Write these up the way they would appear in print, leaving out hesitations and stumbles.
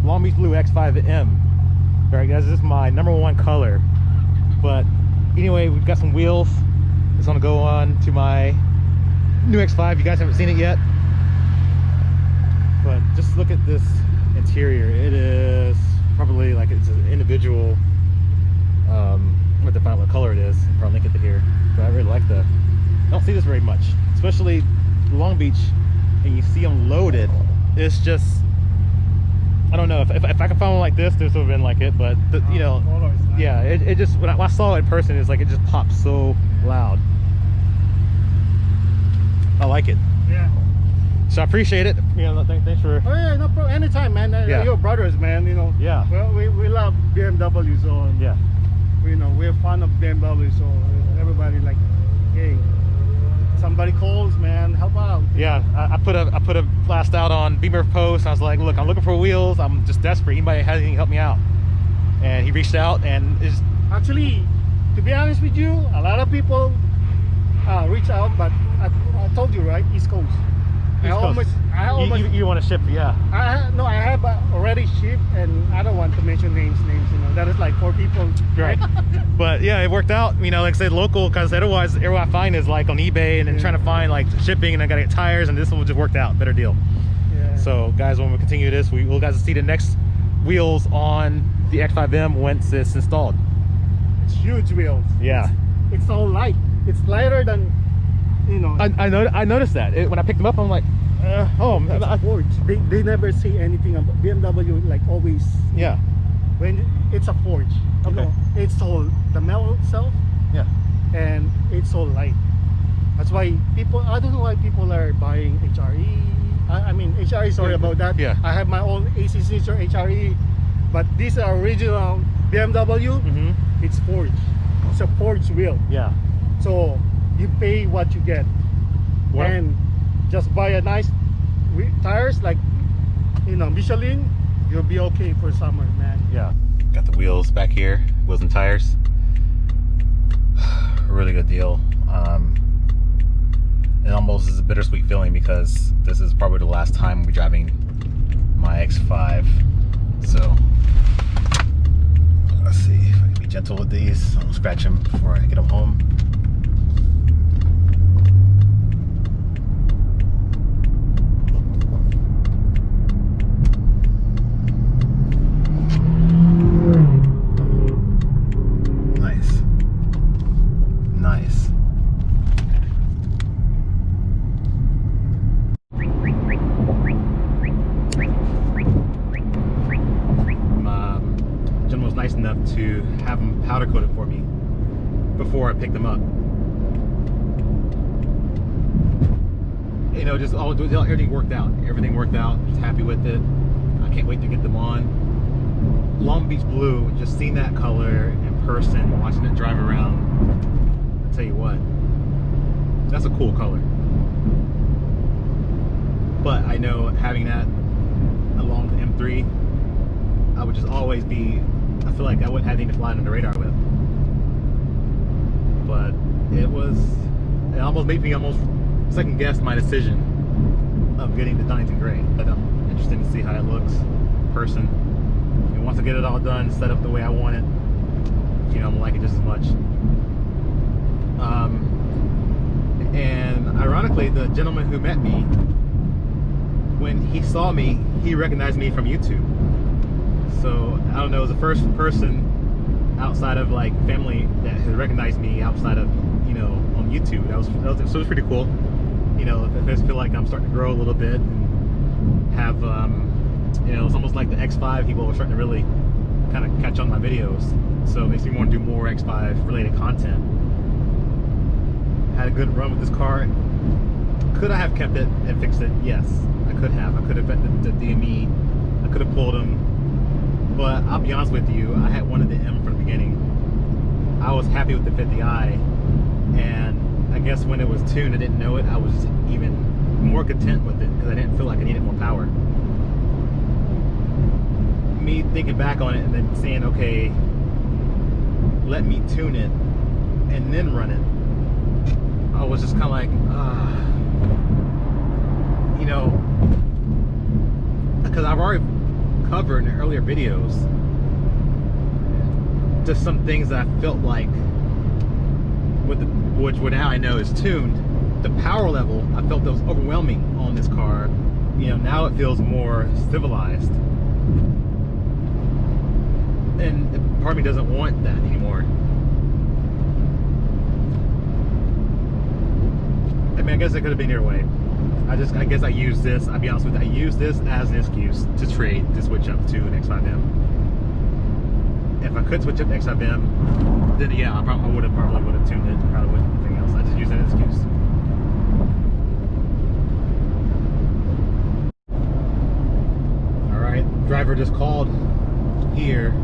Long Beach Blue X5M. All right, guys, this is my #1 color. But anyway, we've got some wheels. It's gonna go on to my new X5. You guys haven't seen it yet, but just look at this interior. It is probably like it's an individual. I have to find out what color it is. I'll probably link it to here. But I really like I don't see this very much, especially Long Beach, and you see them loaded. It's just, I don't know if I could find one like this would have been like it, but you know, yeah, it just when I saw it in person, it's like it just pops so loud. I like it. Yeah. So I appreciate it. You know, thanks for. Oh yeah, no problem. Anytime, man. Yeah. You're brothers, man. You know. Yeah. Well, we love BMW, so yeah. You know, we're fond of BMW, so everybody like, hey, somebody calls, man, help out. Yeah, I put a blast out on Beamer Post. I was like, look, I'm looking for wheels. I'm just desperate. Anybody has anything, help me out. And he reached out, and it's actually, to be honest with you, a lot of people reach out, but I told you, right, East Coast. I almost you want to ship, yeah. I have already shipped, and I don't want to mention names, you know, that is like 4 people, right? But yeah, it worked out, you know, like I said, local, because otherwise everyone I find is like on eBay and then trying to find like shipping, and I gotta get tires, and this one just worked out, better deal. Yeah. So guys, when we continue this, we'll guys see the next wheels on the X5M once it's installed. It's huge wheels. Yeah. It's so light. It's lighter than, you know. I noticed that when I picked them up. I'm like, oh, Forge. They never say anything about BMW. Like always. Yeah. When it's a Forge. Okay. No, it's so the metal itself. Yeah. And it's so light. That's why people. I don't know why people are buying HRE. I mean HRE. Sorry about that. Yeah. I have my own AC signature HRE, but these are original BMW. Mm-hmm. It's Forge. It's a Forge wheel. Yeah. So you pay what you get. What? And just buy a nice tires like, you know, Michelin, you'll be okay for summer, man. Yeah. Got the wheels back here, wheels and tires. Really good deal. It almost is a bittersweet feeling because this is probably the last time we'll be driving my X5. So let's see if I can be gentle with these. I'll scratch them before I get them home. Nice enough to have them powder coated for me before I pick them up. You know, just everything worked out. Everything worked out. Just happy with it. I can't wait to get them on. Long Beach Blue, just seeing that color in person, watching it drive around. I tell you what, that's a cool color. But I know having that along the M3, I would just always be. I feel like I wouldn't have anything to fly under the radar with. But it almost made me second guess my decision of getting the Diamond Gray. But I'm interested to see how it looks in person. And once I get it all done, set up the way I want it, you know, I'm gonna like it just as much. And ironically, the gentleman who met me, when he saw me, he recognized me from YouTube. So I don't know, it was the first person outside of like family that has recognized me outside of, you know, on YouTube. So it was pretty cool. You know, I just feel like I'm starting to grow a little bit and have, you know, it's almost like the X5 people are starting to really kind of catch on my videos. So it makes me want to do more X5 related content. Had a good run with this car. Could I have kept it and fixed it? Yes, I could have. I could have fit the DME. I could have pulled them. But I'll be honest with you, I had wanted the M from the beginning. I was happy with the 50i, and I guess when it was tuned, I didn't know it. I was even more content with it because I didn't feel like I needed more power. Me thinking back on it and then saying, okay, let me tune it and then run it. I was just kind of like, you know, because I've already covered in earlier videos, just some things that I felt like, with the, which now I know is tuned, the power level I felt that was overwhelming on this car. You know, now it feels more civilized, and part of me doesn't want that anymore. I mean, I guess it could have been either way. I guess I use this, I'll be honest with you, I use this as an excuse to trade, to switch up to an X5M. If I could switch up to X5M, then yeah, I probably would have tuned it, probably wouldn't anything else. I just use that as an excuse. Alright, driver just called here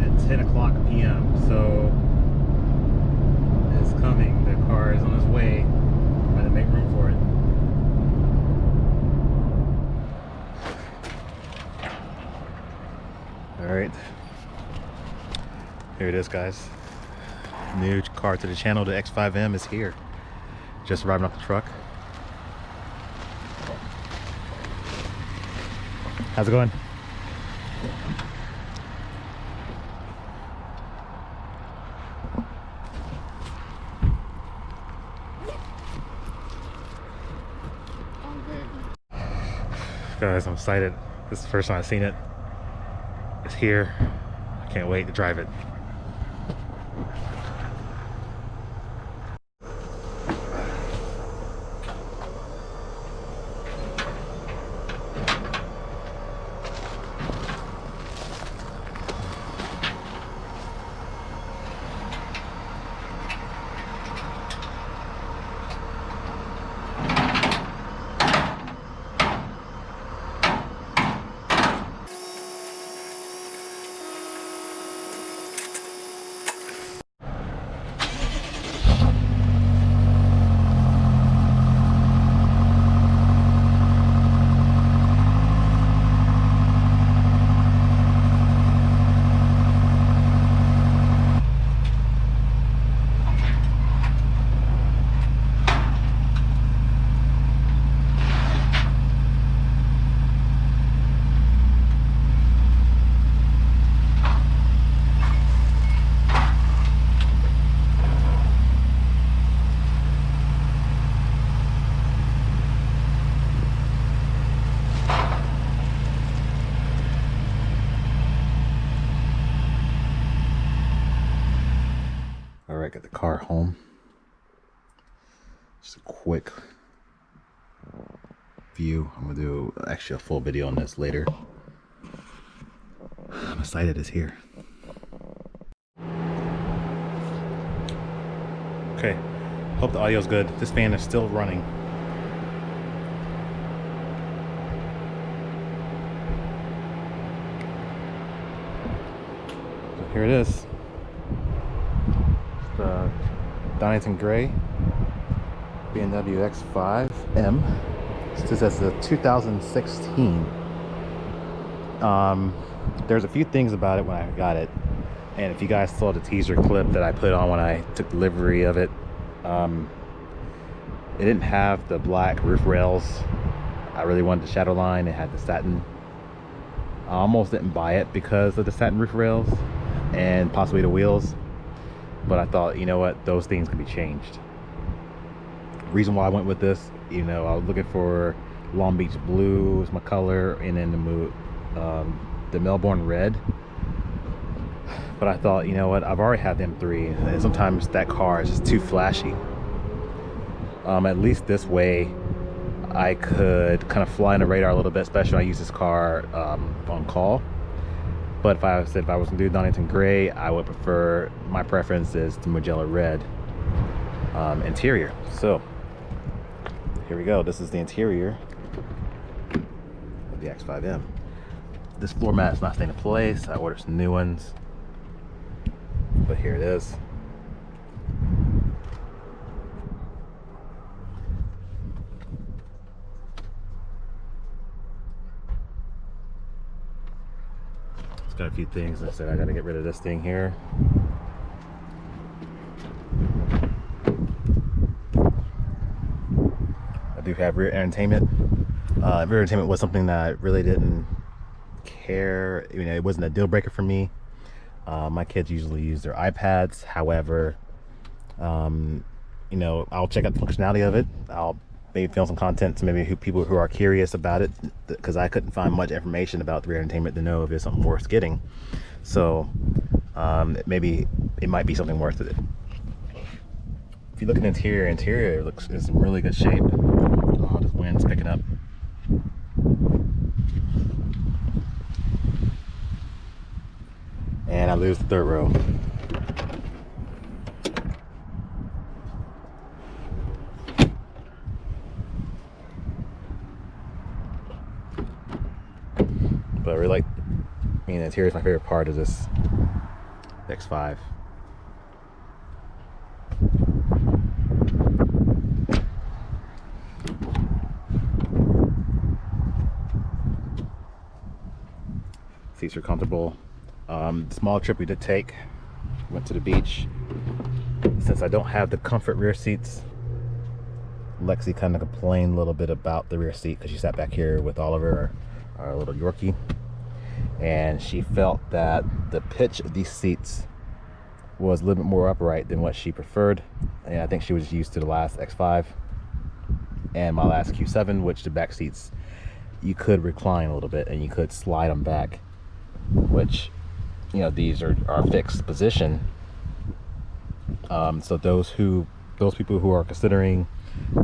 at 10 o'clock p.m. So it's coming. The car is on its way. Trying to make room for it. Alright. Here it is, guys. New car to the channel, the X5M is here. Just arriving off the truck. How's it going? Guys, I'm excited. This is the first time I've seen it. It's here. I can't wait to drive it. Alright, got the car home. Just a quick view. I'm gonna do actually a full video on this later. I'm excited it's here. Okay, hope the audio's good. This fan is still running. So here it is. The Donington Gray BMW X5M. This is a 2016. There's a few things about it when I got it, and if you guys saw the teaser clip that I put on when I took delivery of it, it didn't have the black roof rails. I really wanted the shadow line. It had the satin. I almost didn't buy it because of the satin roof rails and possibly the wheels. But I thought, you know what, those things can be changed. Reason why I went with this, you know, I was looking for Long Beach blue was my color, and then the Melbourne red. But I thought, you know what, I've already had them three, and sometimes that car is just too flashy. At least this way, I could kind of fly on the radar a little bit, especially when I use this car on call. But if I was gonna do Donington Gray, I would prefer, my preference is the Magella Red interior. So here we go. This is the interior of the X5M. This floor mat is not staying in place. I ordered some new ones, but here it is. It's got a few things. I said I gotta get rid of this thing here. I do have rear entertainment. Rear entertainment was something that I really didn't care. You know, it wasn't a deal breaker for me. My kids usually use their iPads. However, you know, I'll check out the functionality of it. I'll maybe film some content to maybe people who are curious about it, because I couldn't find much information about the rear entertainment to know if it's something worth getting. So maybe it might be something worth it. If you look at the interior it looks in really good shape. Oh, this wind's picking up. And I lose the third row. But I really like, I mean, the interior is my favorite part of this X5. Seats are comfortable. The small trip we did take, went to the beach. Since I don't have the comfort rear seats, Lexi kind of complained a little bit about the rear seat because she sat back here with Oliver, our little Yorkie, and she felt that the pitch of these seats was a little bit more upright than what she preferred. And I think she was used to the last X5 and my last Q7, which the back seats, you could recline a little bit and you could slide them back, which, you know, these are fixed position. So those people who are considering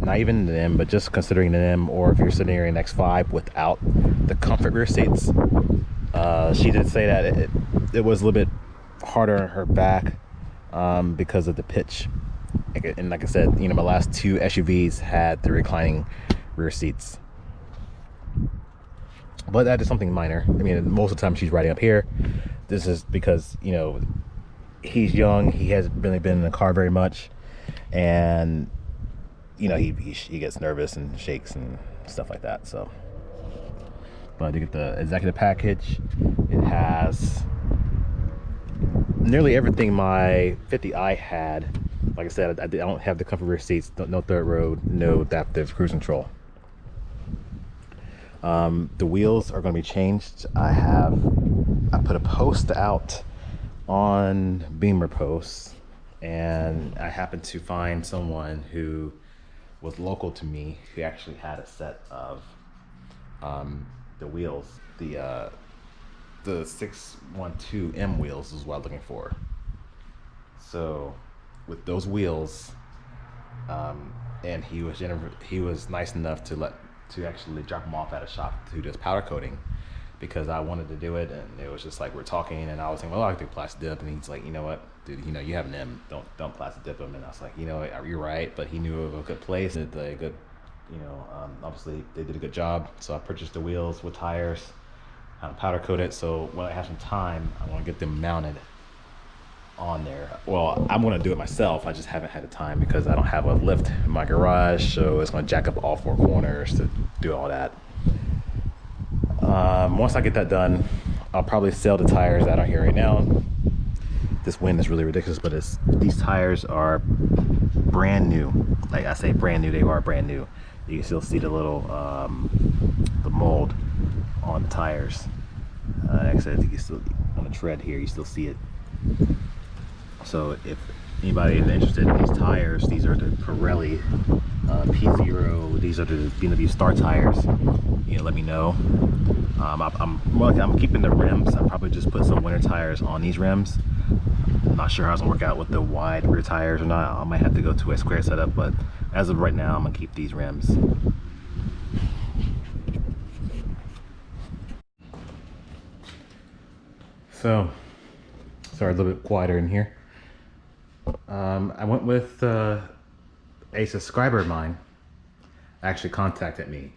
not even the M, but just considering the M, or if you're sitting here in X5 without the comfort rear seats, she did say that it was a little bit harder on her back because of the pitch. And like I said, you know, my last two SUVs had the reclining rear seats. But that is something minor. I mean, most of the time she's riding up here. This is because, you know, he's young. He hasn't really been in the car very much. And, you know, he gets nervous and shakes and stuff like that. So, but to get the executive package, it has nearly everything my 50i had. Like I said, I don't have the comfort rear seats, no third row, no adaptive cruise control. The wheels are going to be changed. I put a post out on Beamer Posts, and I happened to find someone who was local to me who actually had a set of the wheels, the 612M wheels is what I'm looking for. So with those wheels, and he was nice enough to actually drop them off at a shop to do powder coating, because I wanted to do it, and it was just like we're talking, and I was saying, well, I could do plastic dip, and he's like, you know what, dude, you know, you have an M, don't plastic dip them. And I was like, you know, you're right, but he knew of a good place, and a good, you know, obviously they did a good job. So I purchased the wheels with tires, powder coated. So when I have some time, I want to get them mounted on there. Well, I'm going to do it myself. I just haven't had the time because I don't have a lift in my garage, so it's going to jack up all four corners to do all that. Once I get that done, I'll probably sell the tires that are here right now. This wind is really ridiculous, but these tires are brand new. Like I say brand new, they are brand new. You can still see the little the mold on the tires. Like I said, you can still, on the tread here, you still see it. So if anybody is interested in these tires, these are the Pirelli P0. These are the BMW Star tires. You know, let me know. I'm keeping the rims. I'll probably just put some winter tires on these rims. I'm not sure how it's gonna work out with the wide rear tires or not. I might have to go to a square setup, but as of right now, I'm gonna keep these rims. So, sorry, a little bit quieter in here. I went with a subscriber of mine actually contacted me,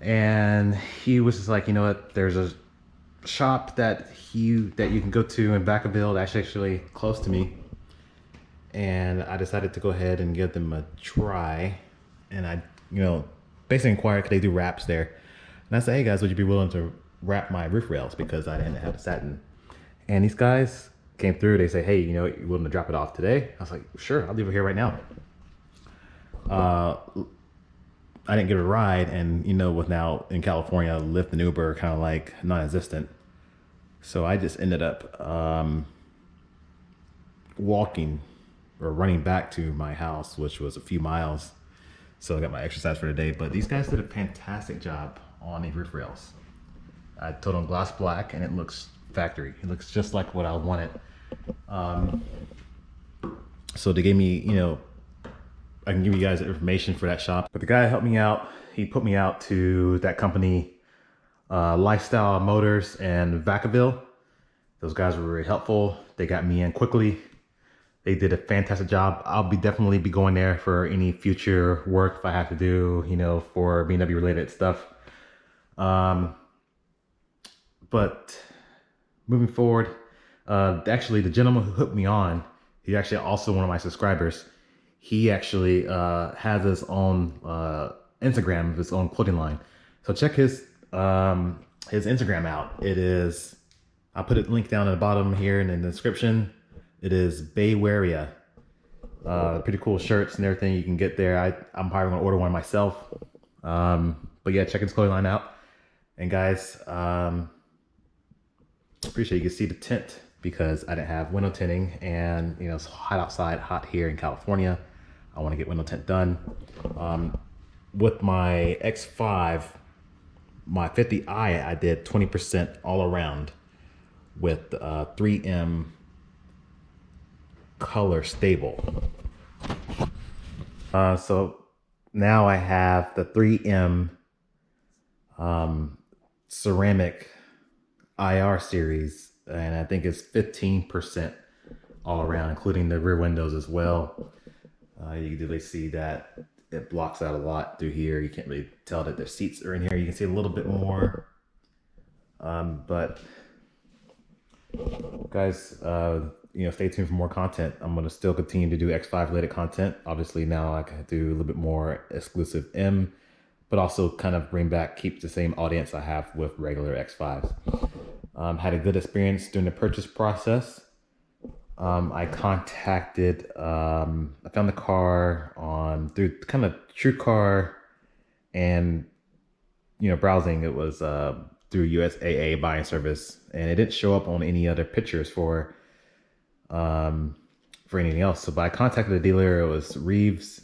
and he was just like, you know what, there's a shop that you can go to in Vacaville that's actually close to me, and I decided to go ahead and give them a try. And I, you know, basically inquired, could they do wraps there? And I said, hey guys, would you be willing to wrap my roof rails, because I didn't have the satin? And these guys came through. They say, hey, you know, you willing to drop it off today? I was like, sure, I'll leave it here right now. I didn't get a ride, and you know, with now in California, Lyft and Uber are kind of like non-existent. So I just ended up walking or running back to my house, which was a few miles. So I got my exercise for the day. But these guys did a fantastic job on the roof rails. I told them gloss black, and it looks factory. It looks just like what I wanted. So they gave me, you know, I can give you guys the information for that shop. But the guy helped me out. He put me out to that company, Lyfstylemotors and Vacaville. Those guys were very helpful. They got me in quickly. They did a fantastic job. I'll definitely be going there for any future work if I have to do, you know, for BMW related stuff. But moving forward, actually the gentleman who hooked me on, he's actually also one of my subscribers. He actually has his own Instagram, his own clothing line. So check his Instagram out. It is, I'll put a link down at the bottom here in the description. It is Baywaria. Pretty cool shirts and everything you can get there. I'm probably gonna order one myself. But yeah, check his clothing line out. And guys, appreciate you can see the tint because I didn't have window tinting, and you know, it's hot outside, hot here in California. I want to get window tint done. With my X5, my 50i, I did 20% all around with 3M color stable. So now I have the 3M ceramic IR series, and I think it's 15% all around, including the rear windows as well. You can really see that it blocks out a lot through here. You can't really tell that their seats are in here. You can see a little bit more. But guys, you know, stay tuned for more content. I'm going to still continue to do X5 related content. Obviously now I can do a little bit more exclusive M, but also kind of bring back, keep the same audience I have with regular X5s. Had a good experience during the purchase process. I contacted, I found the car on through kind of TrueCar, and you know, browsing, it was through USAA buying service, and it didn't show up on any other pictures for anything else. So, but I contacted the dealer. It was Reeves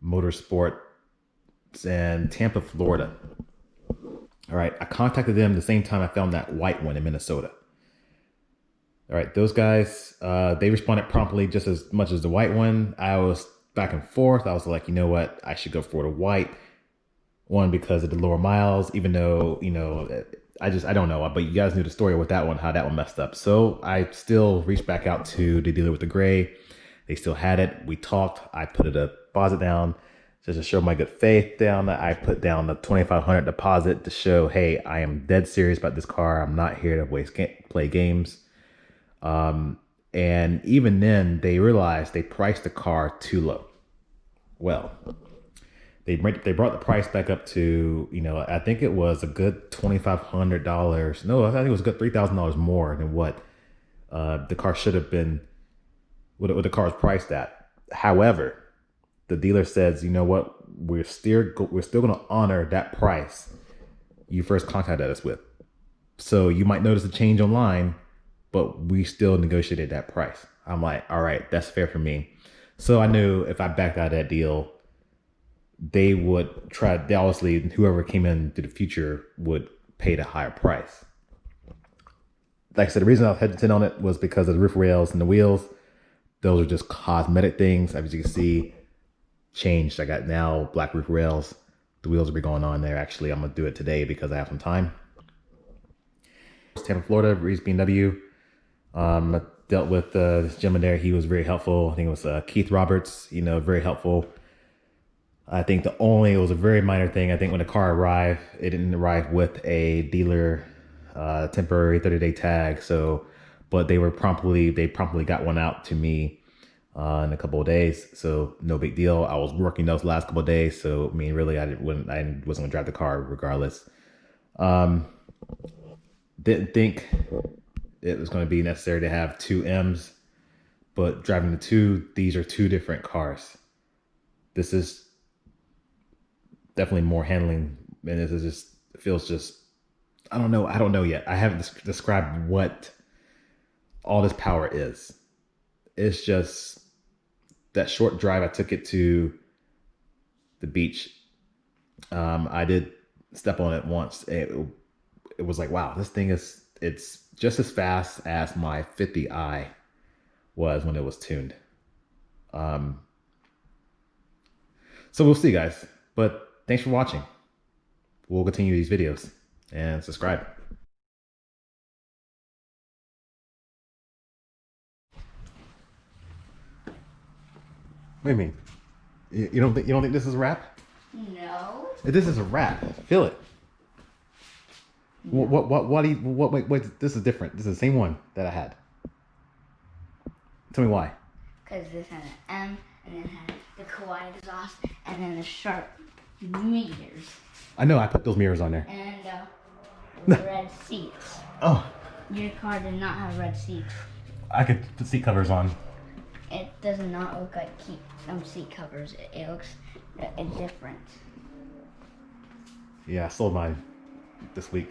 Motorsport in Tampa, Florida. All right, I contacted them the same time I found that white one in Minnesota. All right, those guys, they responded promptly just as much as the white one. I was back and forth. I was like, you know what? I should go for the white one because of the lower miles, even though, you know, I don't know. But you guys knew the story with that one, how that one messed up. So I still reached back out to the dealer with the gray. They still had it. We talked. I put a deposit down just to show my good faith down. I put down the $2,500 deposit to show, hey, I am dead serious about this car. I'm not here to play games. And even then they realized they priced the car too low. Well, they brought the price back up to, you know, I think it was a good $2,500. No, I think it was a good $3,000 more than what the car should have been, what the car was priced at. However, the dealer says, you know what, we're still going to honor that price you first contacted us with. So you might notice a change online, but we still negotiated that price. I'm like, all right, that's fair for me. So I knew if I backed out of that deal, they would try, obviously whoever came into the future would pay the higher price. Like I said, the reason I was hesitant on it was because of the roof rails and the wheels. Those are just cosmetic things. As you can see, changed. I got now black roof rails. The wheels will be going on there. Actually, I'm gonna do it today because I have some time. Tampa, Florida, Reeves BMW. I dealt with this gentleman there. He was very helpful. I think it was Keith Roberts, you know, very helpful. I think it was a very minor thing. I think when the car arrived, it didn't arrive with a dealer temporary 30-day tag. So, but they promptly got one out to me in a couple of days. So no big deal. I was working those last couple of days. So, I mean, really, I wasn't gonna drive the car regardless. Didn't think it was going to be necessary to have two M's, but driving these are two different cars. This is definitely more handling, and this is just, it feels just, I don't know yet. I haven't described what all this power is. It's just that short drive I took it to the beach. I did step on it once. It was like, wow, this thing it's just as fast as my 50i was when it was tuned. So we'll see, guys. But thanks for watching. We'll continue these videos and subscribe. What do you mean? You don't think this is a wrap? No. This is a wrap. Feel it. No. Wait, this is different. This is the same one that I had. Tell me why. Because this had an M, and then had the Kawaii exhaust, and then the sharp meters. I know, I put those mirrors on there. And the red seats. Oh. Your car did not have red seats. I could put seat covers on. It does not look like seat covers. It looks different. Yeah, I sold mine this week.